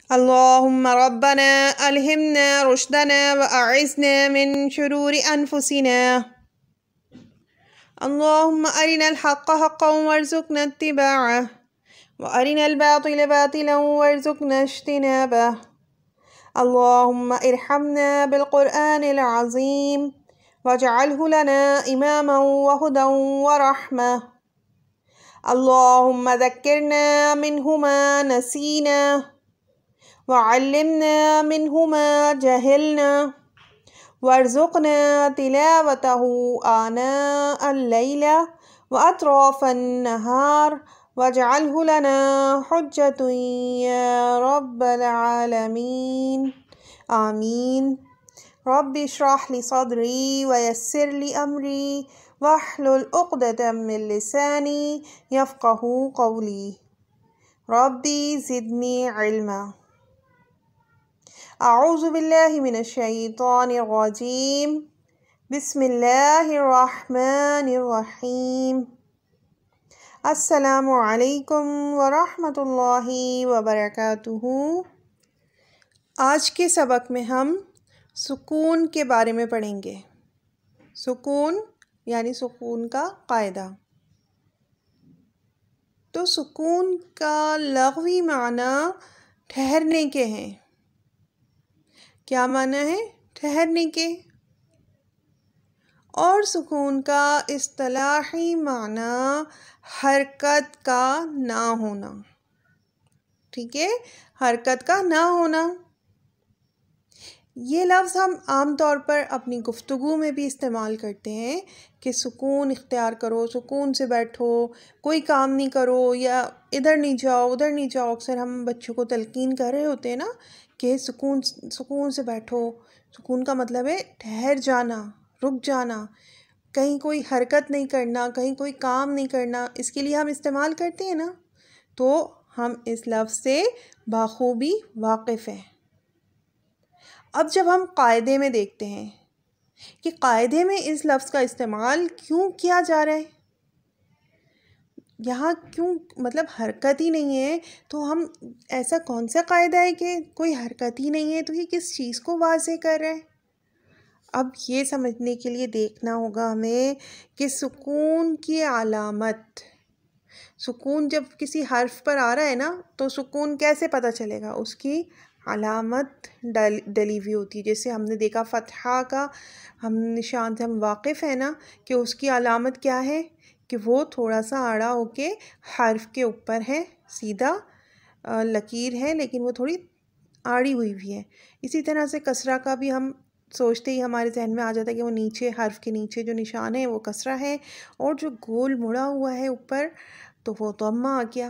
अल्लाहुम्मा रब्बना अलहिमना रुश्दना व अइज़ना मिन शुरूरि अनफुसिना। अल्लाहुम्मा अरिनल हक़्क़ हक़्क़न वरज़ुक़ना इत्तिबाअह व अरिनल बातिला बातिलन वरज़ुक़ना इज्तिनाबह। अल्लाहुम्मा इरहमना बिल क़ुरआनिल अज़ीम वजअलहु लना इमामन व हुदन व रहमह। अल्लाहुम्मा ज़क्किरना मिन्हु मा नसीना वअल्लिमना मिन्हु मा जहिलना वरज़ुक़ना तिलावतहु आनाअल लैला व अतराफ़न नहार वजअलहु लना हुज्जतन या रब्बल आलमीन। आमीन। रब्बि इश्रह ली सदरी व यस्सिर ली अमरी वहलुल उक़दतम मिन लिसानी यफ़क़हू क़ौली। रब्बी ज़िदनी इल्मा। अऊज़ु बिल्लाहि मिनश शैतानिर रजीम। बिस्मिल्लाहिर रहमानिर रहीम। अस्सलामु अलैकुम व रहमतुल्लाहि व बरकातुहू। आज के सबक में हम सुकून के बारे में पढ़ेंगे। सुकून यानी सुकून का कायदा। तो सुकून का लग़वी माना ठहरने के हैं। क्या माना है? ठहरने के। और सुकून का इस्तिलाही माना हरकत का ना होना। ठीक है, हरकत का ना होना। ये लफ्ज़ हम आम तौर पर अपनी गुफ्तगू में भी इस्तेमाल करते हैं कि सुकून इख्तियार करो, सुकून से बैठो, कोई काम नहीं करो या इधर नहीं जाओ उधर नहीं जाओ। अक्सर हम बच्चों को तलकीन कर रहे होते हैं ना कि सुकून से बैठो। सुकून का मतलब है ठहर जाना, रुक जाना, कहीं कोई हरकत नहीं करना, कहीं कोई काम नहीं करना। इसके लिए हम इस्तेमाल करते हैं ना, तो हम इस लफ्ज़ से बाखूबी वाकिफ़ हैं। अब जब हम कायदे में देखते हैं कि कायदे में इस लफ्ज़ का इस्तेमाल क्यों किया जा रहा है, यहाँ क्यों, मतलब हरकत ही नहीं है, तो हम ऐसा कौन सा कायदा है कि कोई हरकत ही नहीं है, तो ये किस चीज़ को वाज़े कर रहा है। अब ये समझने के लिए देखना होगा हमें कि सुकून की अलामत, सुकून जब किसी हर्फ पर आ रहा है ना, तो सुकून कैसे पता चलेगा, उसकी अलामत डली हुई होती है। जैसे हमने देखा फ़तहा का हम निशान से हम वाकिफ़ है ना कि उसकी अलामत क्या है कि वो थोड़ा सा आड़ा होके हर्फ के ऊपर है, सीधा लकीर है लेकिन वो थोड़ी आड़ी हुई भी है। इसी तरह से कसरा का भी हम सोचते ही हमारे जहन में आ जाता है कि वो नीचे हर्फ के नीचे जो निशान है वो कसरा है और जो गोल मुड़ा हुआ है ऊपर तो वो दम्मा आ गया।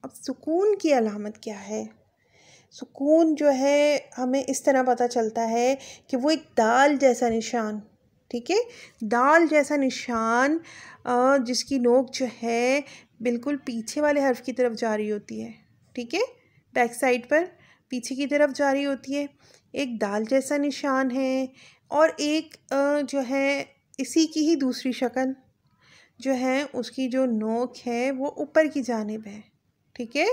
अब सुकून की अलामत क्या है? सुकून जो है हमें इस तरह पता चलता है कि वो एक दाल जैसा निशान, ठीक है, दाल जैसा निशान जिसकी नोक जो है बिल्कुल पीछे वाले हर्फ की तरफ जा रही होती है। ठीक है, बैक साइड पर पीछे की तरफ जा रही होती है। एक दाल जैसा निशान है और एक जो है इसी की ही दूसरी शक्ल जो है उसकी जो नोक है वो ऊपर की जानिब है। ठीक है,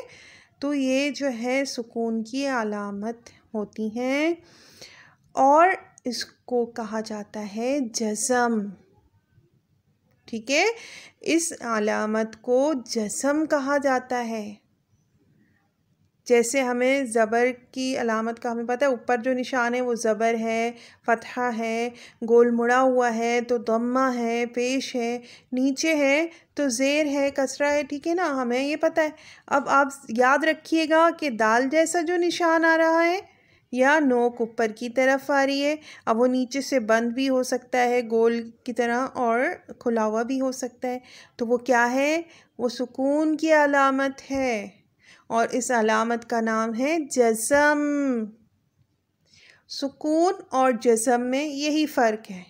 तो ये जो है सुकून की अलामत होती हैं और इसको कहा जाता है जज़म। ठीक है, इस अलामत को जज़म कहा जाता है। जैसे हमें ज़बर की अलामत का हमें पता है, ऊपर जो निशान है वो ज़बर है, फ़तहा है, गोल मुड़ा हुआ है तो दम्मा है, पेश है, नीचे है तो ज़ेर है, कसरा है। ठीक है ना, हमें ये पता है। अब आप याद रखिएगा कि दाल जैसा जो निशान आ रहा है या नोक ऊपर की तरफ आ रही है, अब वो नीचे से बंद भी हो सकता है गोल की तरह और खुला हुआ भी हो सकता है, तो वो क्या है, वो सुकून की अलामत है और इस अलामत का नाम है जज़म। सुकून और जज़म में यही फ़र्क है।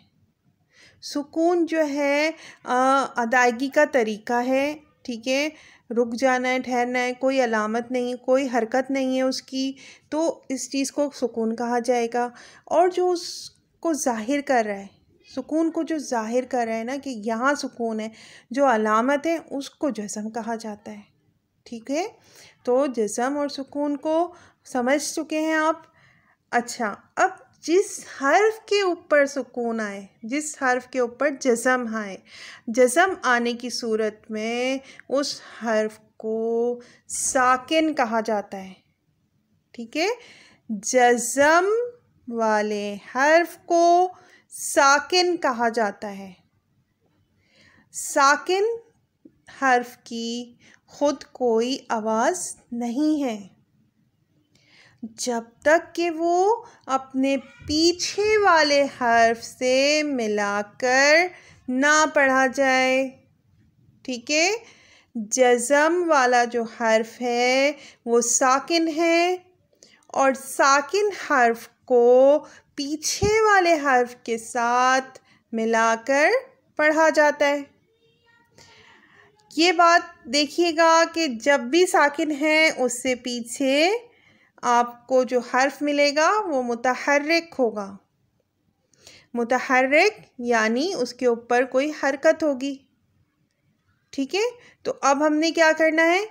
सुकून जो है अदायगी का तरीक़ा है। ठीक है, रुक जाना है, ठहरना है, कोई अलामत नहीं, कोई हरकत नहीं है उसकी, तो इस चीज़ को सुकून कहा जाएगा। और जो उसको ज़ाहिर कर रहा है, सुकून को जो ज़ाहिर कर रहा है ना कि यहाँ सुकून है, जो अलामत है उसको जज़म कहा जाता है। ठीक है, तो जिस्म और सुकून को समझ चुके हैं आप। अच्छा, अब जिस हर्फ के ऊपर सुकून आए, जिस हर्फ के ऊपर जिस्म आए, जिस्म आने की सूरत में उस हर्फ को साकिन कहा जाता है। ठीक है, जिस्म वाले हर्फ को साकिन कहा जाता है। साकिन हर्फ की खुद कोई आवाज़ नहीं है जब तक कि वो अपने पीछे वाले हर्फ से मिलाकर ना पढ़ा जाए। ठीक है, जज़म वाला जो हर्फ है वो साकिन है और साकिन हर्फ को पीछे वाले हर्फ के साथ मिलाकर पढ़ा जाता है। ये बात देखिएगा कि जब भी साकिन है उससे पीछे आपको जो हर्फ मिलेगा वो मुतहर्रिक होगा। मुतहर्रिक यानी उसके ऊपर कोई हरकत होगी। ठीक है, तो अब हमने क्या करना है,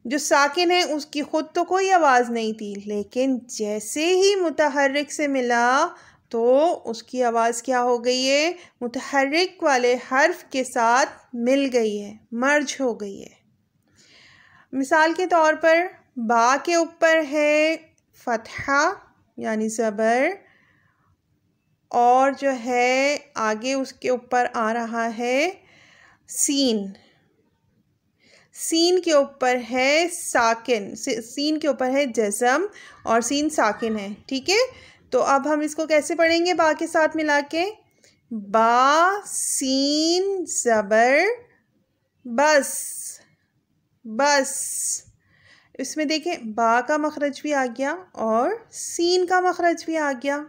जो साकिन है उसकी ख़ुद तो कोई आवाज़ नहीं थी, लेकिन जैसे ही मुतहर्रिक से मिला तो उसकी आवाज़ क्या हो गई है, मुतहर्रिक वाले हर्फ के साथ मिल गई है, मर्ज हो गई है। मिसाल के तौर पर बा के ऊपर है फ़तहा यानी ज़बर, और जो है आगे उसके ऊपर आ रहा है सीन। सीन के ऊपर है साकिन, सीन के ऊपर है जज़म और सीन साकिन है। ठीक है, तो अब हम इसको कैसे पढ़ेंगे बा के साथ मिला के, बा सीन ज़बर बस। बस इसमें देखें बा का मखरज भी आ गया और सीन का मखरज भी आ गया।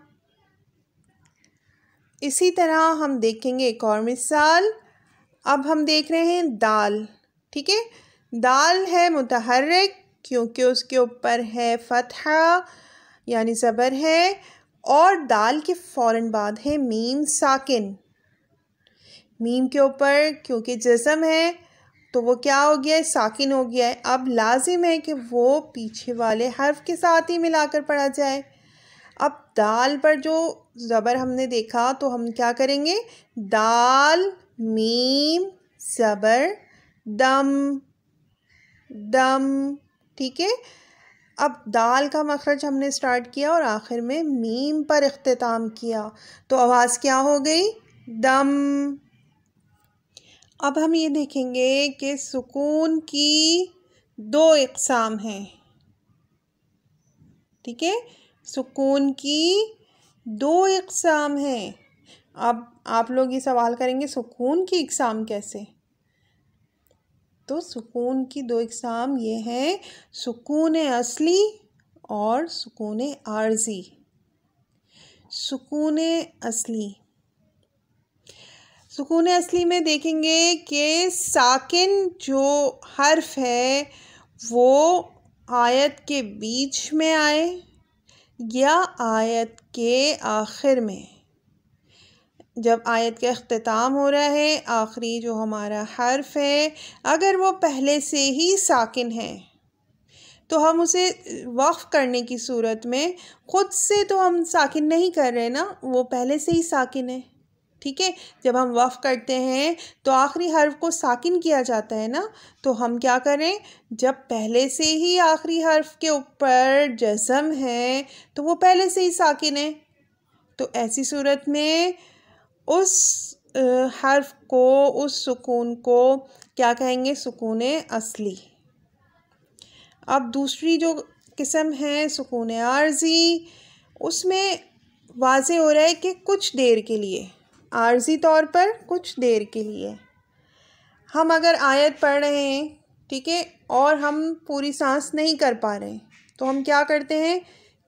इसी तरह हम देखेंगे एक और मिसाल। अब हम देख रहे हैं दाल। ठीक है, दाल है मुतहर्रिक क्योंकि उसके ऊपर है फ़तहा यानी ज़बर है, और दाल के फ़ौरन बाद है मीम साकिन। मीम के ऊपर क्योंकि जिस्म है तो वो क्या हो गया है, साकिन हो गया है। अब लाजिम है कि वो पीछे वाले हर्फ के साथ ही मिलाकर पढ़ा जाए। अब दाल पर जो ज़बर हमने देखा तो हम क्या करेंगे, दाल मीम ज़बर दम दम। ठीक है, अब दाल का मखरज हमने स्टार्ट किया और आखिर में मीम पर इख्तिताम किया तो आवाज़ क्या हो गई, दम। अब हम ये देखेंगे कि सुकून की दो इक़साम हैं। ठीक है, सुकून की दो इक़साम हैं। अब आप लोग ये सवाल करेंगे सुकून की इक़साम कैसे, तो सुकून की दो इक़साम ये हैं, सुकून असली और सुकून आर्ज़ी। सुकून असली, सुकून असली में देखेंगे कि साकिन जो हर्फ है वो आयत के बीच में आए या आयत के आखिर में। जब आयत का इख्तिताम हो रहा है, आखिरी जो हमारा हर्फ है अगर वो पहले से ही साकिन है तो हम उसे वक्फ़ करने की सूरत में ख़ुद से तो हम साकिन नहीं कर रहे ना, वो पहले से ही साकिन है। ठीक है, जब हम वक्फ़ करते हैं तो आखिरी हर्फ को साकिन किया जाता है ना, तो हम क्या करें, जब पहले से ही आखिरी हर्फ के ऊपर जज़म है तो वो पहले से ही साकिन है, तो ऐसी सूरत में उस हर्फ को, उस सुकून को क्या कहेंगे, सुकून असली। अब दूसरी जो किस्म है सुकून आर्ज़ी, उसमें वाज़े हो रहा है कि कुछ देर के लिए, आर्ज़ी तौर पर कुछ देर के लिए हम अगर आयत पढ़ रहे हैं, ठीक है, और हम पूरी सांस नहीं कर पा रहे तो हम क्या करते हैं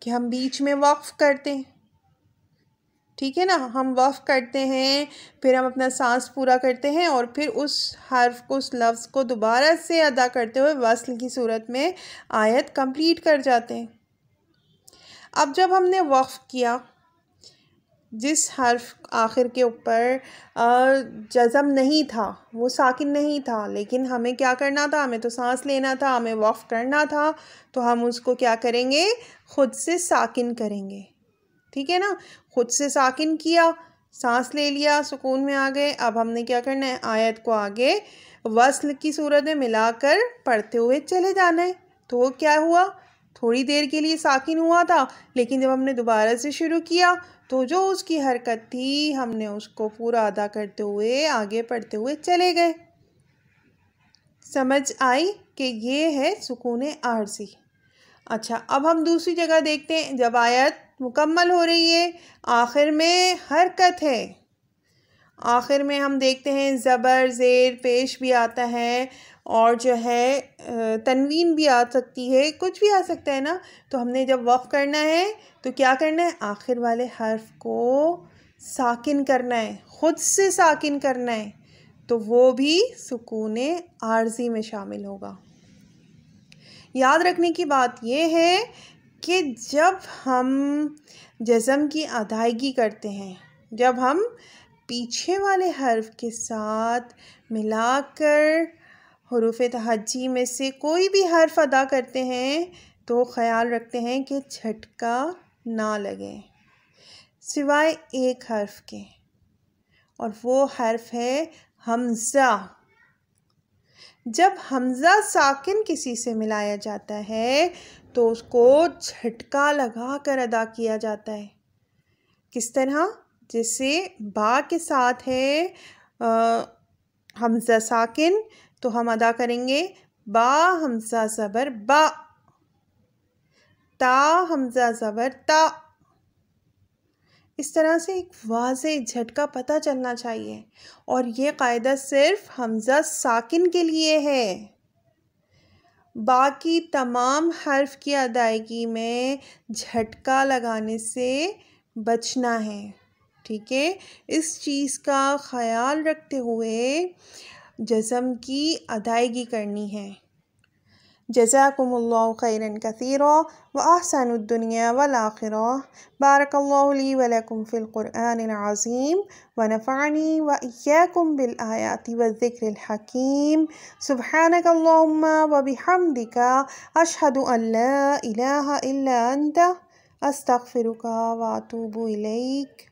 कि हम बीच में वक्फ़ करते हैं। ठीक है ना, हम वक्फ़ करते हैं, फिर हम अपना सांस पूरा करते हैं और फिर उस हर्फ को, उस लफ्ज़ को दोबारा से अदा करते हुए वस्ल की सूरत में आयत कंप्लीट कर जाते हैं। अब जब हमने वक्फ़ किया जिस हर्फ आखिर के ऊपर जज़म नहीं था, वो साकिन नहीं था, लेकिन हमें क्या करना था, हमें तो सांस लेना था, हमें वक़्फ़ करना था, तो हम उसको क्या करेंगे, ख़ुद से साकिन करेंगे। ठीक है ना, ख़ुद से साकिन किया, सांस ले लिया, सुकून में आ गए। अब हमने क्या करना है, आयत को आगे वस्ल की सूरत में मिलाकर पढ़ते हुए चले जाना है। तो वो क्या हुआ, थोड़ी देर के लिए साकिन हुआ था, लेकिन जब हमने दोबारा से शुरू किया तो जो उसकी हरकत थी हमने उसको पूरा अदा करते हुए आगे पढ़ते हुए चले गए। समझ आई कि ये है सुकून आर्ज़ी। अच्छा, अब हम दूसरी जगह देखते हैं। जब आयत मुकम्मल हो रही है, आखिर में हरकत है, आखिर में हम देखते हैं ज़बर ज़ेर पेश भी आता है और जो है तनवीन भी आ सकती है, कुछ भी आ सकता है ना। तो हमने जब वक़्फ़ करना है तो क्या करना है, आखिर वाले हर्फ को साकिन करना है, ख़ुद से साकिन करना है, तो वो भी सुकून आर्ज़ी में शामिल होगा। याद रखने की बात यह है कि जब हम जज़म की अदायगी करते हैं, जब हम पीछे वाले हर्फ के साथ मिलाकर हुरूफ़ तहज्जी में से कोई भी हर्फ अदा करते हैं, तो ख़याल रखते हैं कि झटका ना लगे सिवाय एक हर्फ के, और वो हर्फ है हमज़ा। जब हमज़ा साकिन किसी से मिलाया जाता है तो उसको झटका लगा कर अदा किया जाता है। किस तरह, जैसे बा के साथ है हमज़ा साकिन, तो हम अदा करेंगे बा हमज़ा ज़बर बा, ता हमज़ा ज़बर ता। इस तरह से एक वाज़े झटका पता चलना चाहिए, और ये कायदा सिर्फ हमज़ा साकिन के लिए है। बाकी तमाम हर्फ की अदायगी में झटका लगाने से बचना है। ठीक है, इस चीज़ का ख़याल रखते हुए जज़म की अदायगी करनी है। जज़ाकुमुल्लाहु खैरन कसीरा व अहसनुद दुनिया वल आखिरा। बारकल्लाहु ली व लकुम फ़िल क़ुरआनिल अज़ीम व नफ़अनी व इय्याकुम बिल आयाति व ज़िक्रिल हकीम। सुब्हानकल्लाहुम्मा व बिहम्दिका अशहदु अन ला इलाहा इल्ला अंता अस्तग़फ़िरुका व अतूबु इलैक।